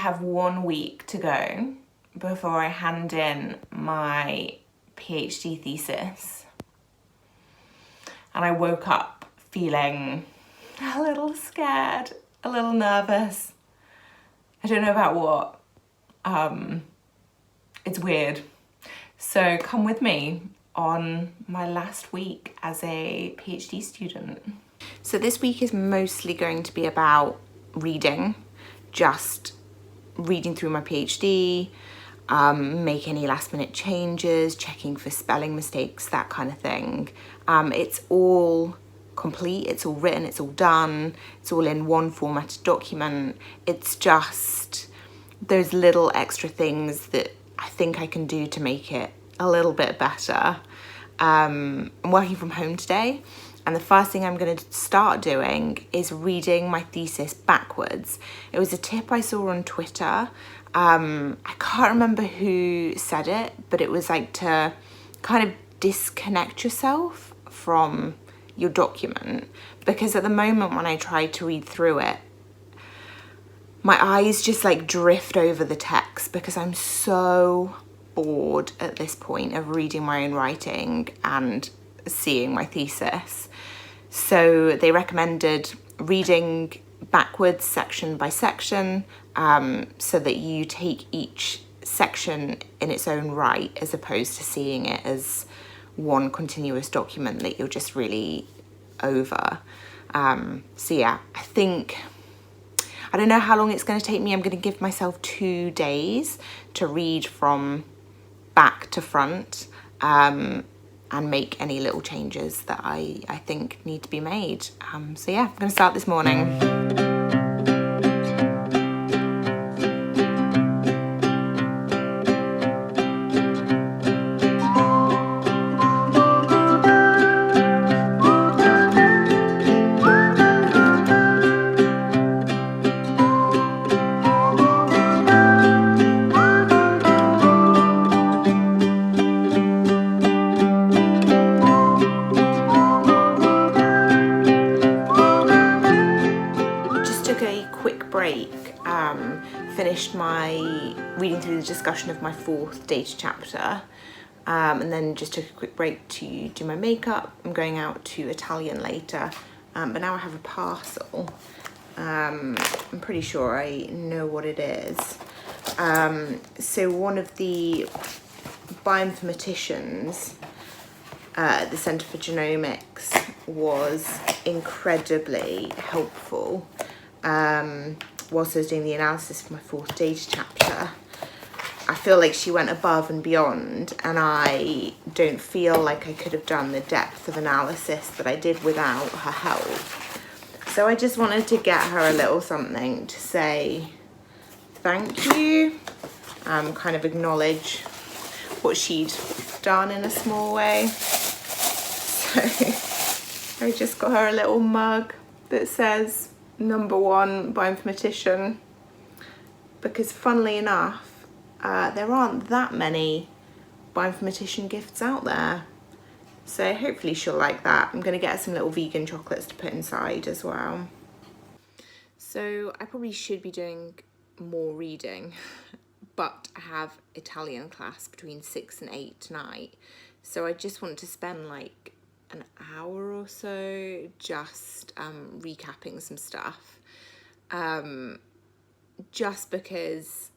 have 1 week to go before I hand in my PhD thesis. And I woke up feeling a little scared, a little nervous. I don't know about what. It's weird. So come with me on my last week as a PhD student. So this week is mostly going to be about reading, just reading through my PhD, make any last minute changes, checking for spelling mistakes, that kind of thing. It's all complete, it's all written, it's all done, it's all in one formatted document. It's just those little extra things that I think I can do to make it a little bit better. I'm working from home today, and the first thing I'm going to start doing is reading my thesis backwards. It was a tip I saw on Twitter. I can't remember who said it, but it was like to kind of disconnect yourself from your document, because at the moment when I try to read through it, my eyes just like drift over the text because I'm so bored at this point of reading my own writing and seeing my thesis. So they recommended reading backwards section by section, so that you take each section in its own right as opposed to seeing it as one continuous document that you're just really over. So yeah, I don't know how long it's going to take me. I'm going to give myself 2 days to read from back to front, and make any little changes that I think need to be made. So yeah, I'm going to start this morning. Finished my reading through the discussion of my 4th data chapter, and then just took a quick break to do my makeup. I'm going out to Italian later, but now I have a parcel. I'm pretty sure I know what it is. So one of the bioinformaticians at the Centre for Genomics was incredibly helpful whilst I was doing the analysis for my 4th data chapter. I feel like she went above and beyond, and I don't feel like I could have done the depth of analysis that I did without her help. So I just wanted to get her a little something to say thank you, kind of acknowledge what she'd done in a small way. So I just got her a little mug that says #1 bioinformatician, because funnily enough, there aren't that many bioinformatician gifts out there. So hopefully she'll like that. I'm going to get her some little vegan chocolates to put inside as well. So I probably should be doing more reading, but I have Italian class between 6 and 8 tonight. So I just want to spend like an hour or so just recapping some stuff, just because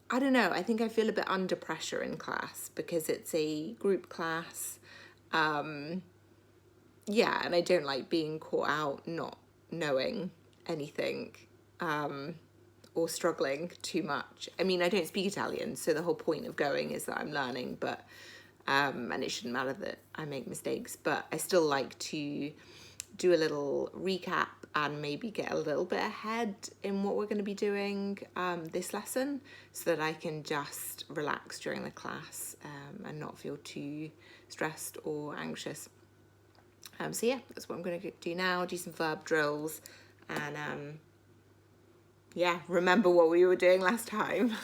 I don't know, I think I feel a bit under pressure in class because it's a group class, and I don't like being caught out not knowing anything, or struggling too much. I mean, I don't speak Italian, so the whole point of going is that I'm learning, but and it shouldn't matter that I make mistakes, but I still like to do a little recap and maybe get a little bit ahead in what we're going to be doing this lesson, so that I can just relax during the class, and not feel too stressed or anxious. So yeah, that's what I'm going to do now, do some verb drills, and remember what we were doing last time.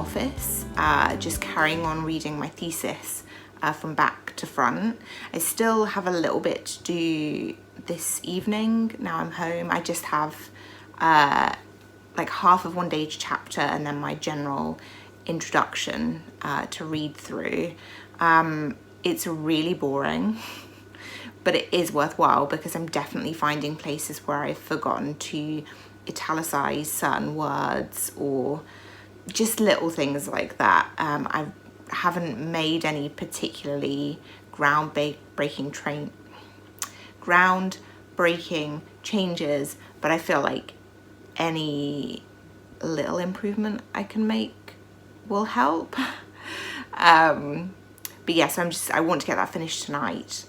office, just carrying on reading my thesis from back to front. I still have a little bit to do this evening. Now I'm home. I just have like half of one day chapter and then my general introduction to read through. It's really boring, but it is worthwhile because I'm definitely finding places where I've forgotten to italicize certain words or just little things like that. I haven't made any particularly groundbreaking changes, but I feel like any little improvement I can make will help. But yes, I want to get that finished tonight.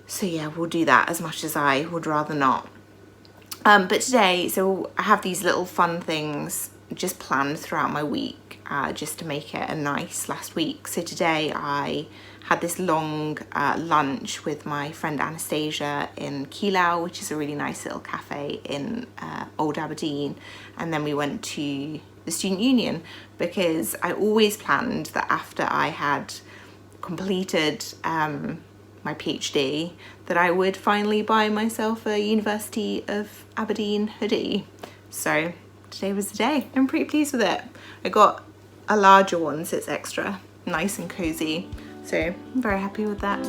So yeah, we'll do that as much as I would rather not. But today, so I have these little fun things just planned throughout my week, just to make it a nice last week. So today I had this long lunch with my friend Anastasia in Keelau, which is a really nice little cafe in Old Aberdeen. And then we went to the Student Union because I always planned that after I had completed my PhD that I would finally buy myself a University of Aberdeen hoodie. So today was the day. I'm pretty pleased with it. I got a larger one, so it's extra nice and cozy. So I'm very happy with that.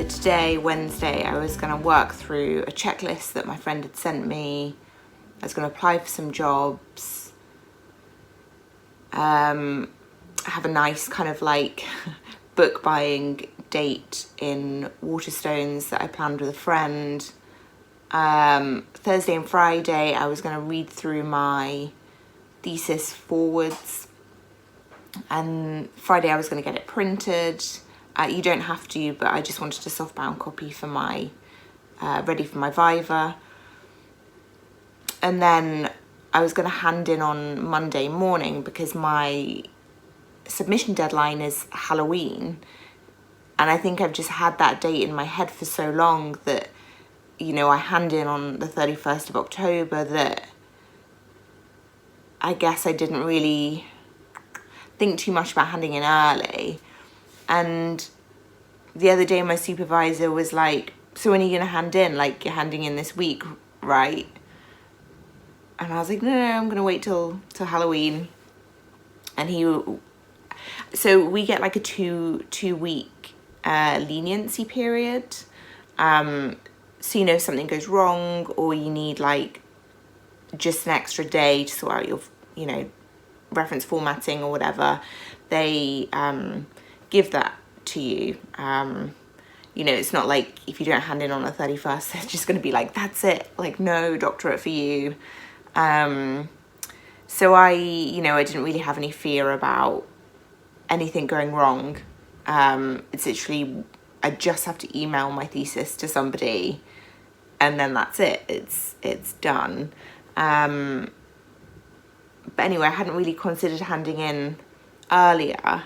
Today, Wednesday, I was going to work through a checklist that my friend had sent me. I was going to apply for some jobs. I have a nice kind of like book buying date in Waterstones that I planned with a friend. Thursday and Friday, I was going to read through my thesis forwards. And Friday, I was going to get it printed. You don't have to, but I just wanted a softbound copy for my, ready for my viva. And then I was going to hand in on Monday morning because my submission deadline is Halloween. And I think I've just had that date in my head for so long that, you know, I hand in on the 31st of October that I guess I didn't really think too much about handing in early. And the other day my supervisor was like, so when are you going to hand in? Like, you're handing in this week, right? And I was like, no, I'm going to wait till Halloween. And so we get like a two week leniency period. So, you know, if something goes wrong or you need like just an extra day to sort out your, you know, reference formatting or whatever, they give that to you. You know, it's not like if you don't hand in on the 31st, they're just going to be like, that's it, like no doctorate for you. So I didn't really have any fear about anything going wrong. It's literally, I just have to email my thesis to somebody and then that's it, it's done. But anyway, I hadn't really considered handing in earlier.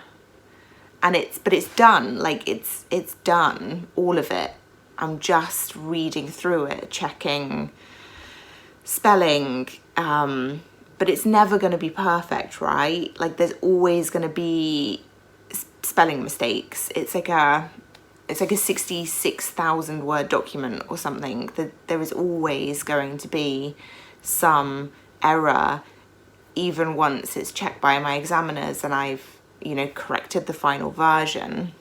And it's done, like it's done, all of it. I'm just reading through it, checking spelling, but it's never going to be perfect, right? Like there's always going to be spelling mistakes. It's like a 66,000 word document or something. There is always going to be some error, even once it's checked by my examiners and I've, you know, corrected the final version.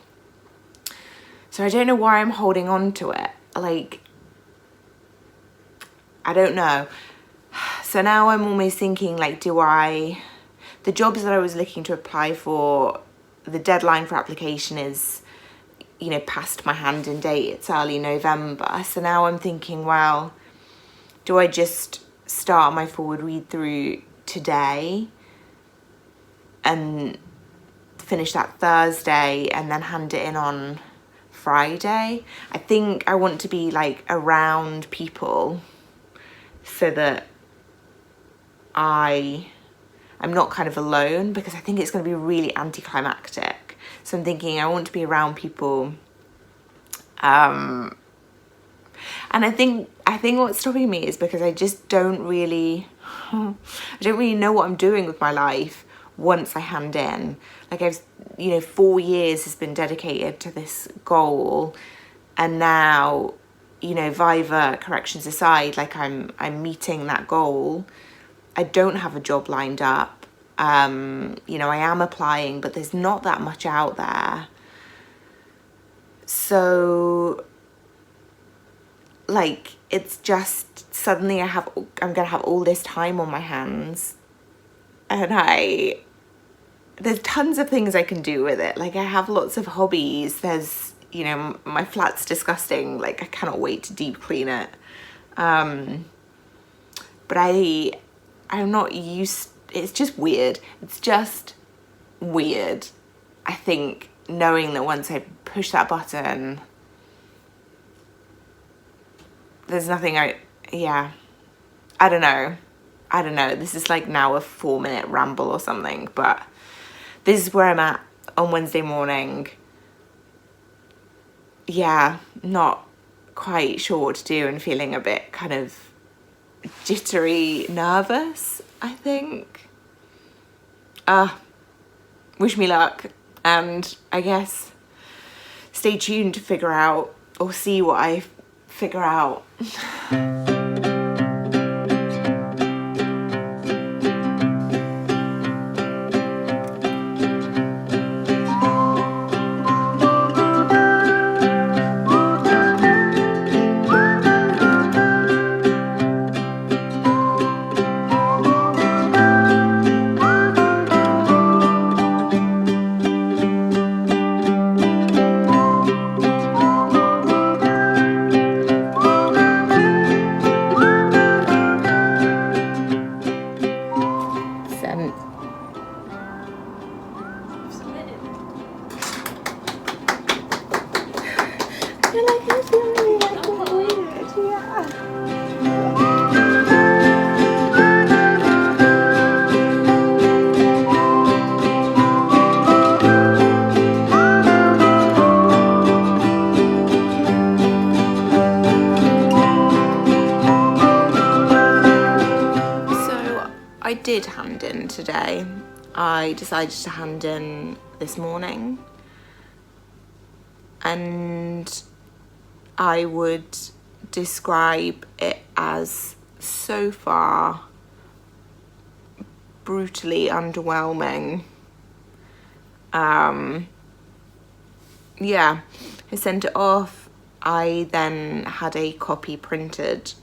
So I don't know why I'm holding on to it. Like, I don't know. So now I'm almost thinking like, the jobs that I was looking to apply for, the deadline for application is, you know, past my hand-in date. It's early November. So now I'm thinking, well, do I just start my forward read through today and finish that Thursday and then hand it in on Friday? I think I want to be like around people so that I I'm not kind of alone, because I think it's going to be really anticlimactic. So I'm thinking I want to be around people. And I think what's stopping me is because I just don't really know what I'm doing with my life once I hand in. Like, 4 years has been dedicated to this goal, and now, viva corrections aside, like I'm meeting that goal. I don't have a job lined up. I am applying, but there's not that much out there. So, like, it's just suddenly I'm gonna have all this time on my hands, and there's tons of things I can do with it. Like, I have lots of hobbies. There's, my flat's disgusting. Like, I cannot wait to deep clean it. But I'm not used. It's just weird. It's just weird. I think knowing that once I push that button, there's nothing I don't know. This is like now a 4-minute ramble or something, but this is where I'm at on Wednesday morning. Yeah, not quite sure what to do and feeling a bit kind of jittery, nervous, I think. Wish me luck, and I guess stay tuned to figure out, or see what I figure out. I did hand in today. I decided to hand in this morning, and I would describe it as so far brutally underwhelming. Yeah, I sent it off. I then had a copy printed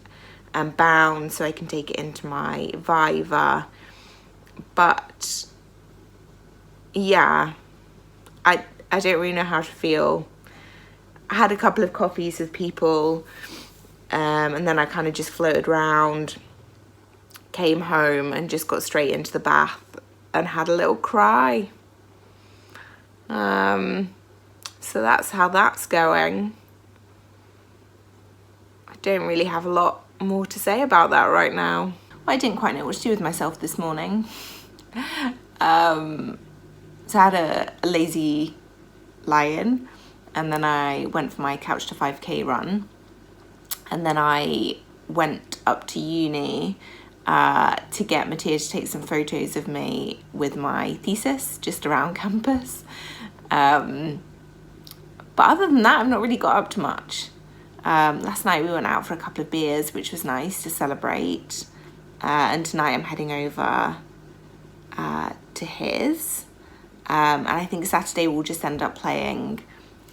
and bound so I can take it into my viva. But yeah, I don't really know how to feel. I had a couple of coffees with people, and then I kind of just floated around, came home and just got straight into the bath and had a little cry. So that's how that's going. I don't really have a lot more to say about that right now. I didn't quite know what to do with myself this morning. So I had a lazy lie-in, and then I went for my couch to 5k run, and then I went up to uni to get Matthias to take some photos of me with my thesis just around campus. But other than that, I've not really got up to much. Last night we went out for a couple of beers, which was nice to celebrate. And tonight I'm heading over to his. And I think Saturday we'll just end up playing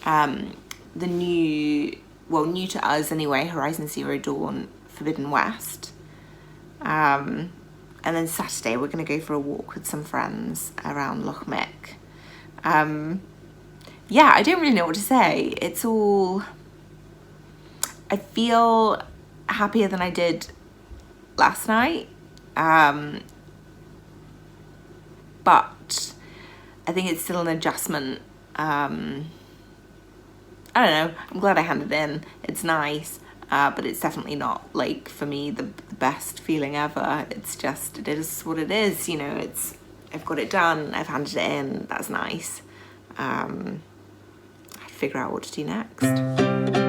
the new to us anyway, Horizon Zero Dawn Forbidden West. And then Saturday we're going to go for a walk with some friends around Loch Mick. Yeah, I don't really know what to say. It's all... I feel happier than I did last night. But I think it's still an adjustment. I don't know. I'm glad I handed in. It's nice. but it's definitely not, like, for me, the best feeling ever. It's just, it is what it is, you know. I've got it done, I've handed it in, that's nice. I'd figure out what to do next.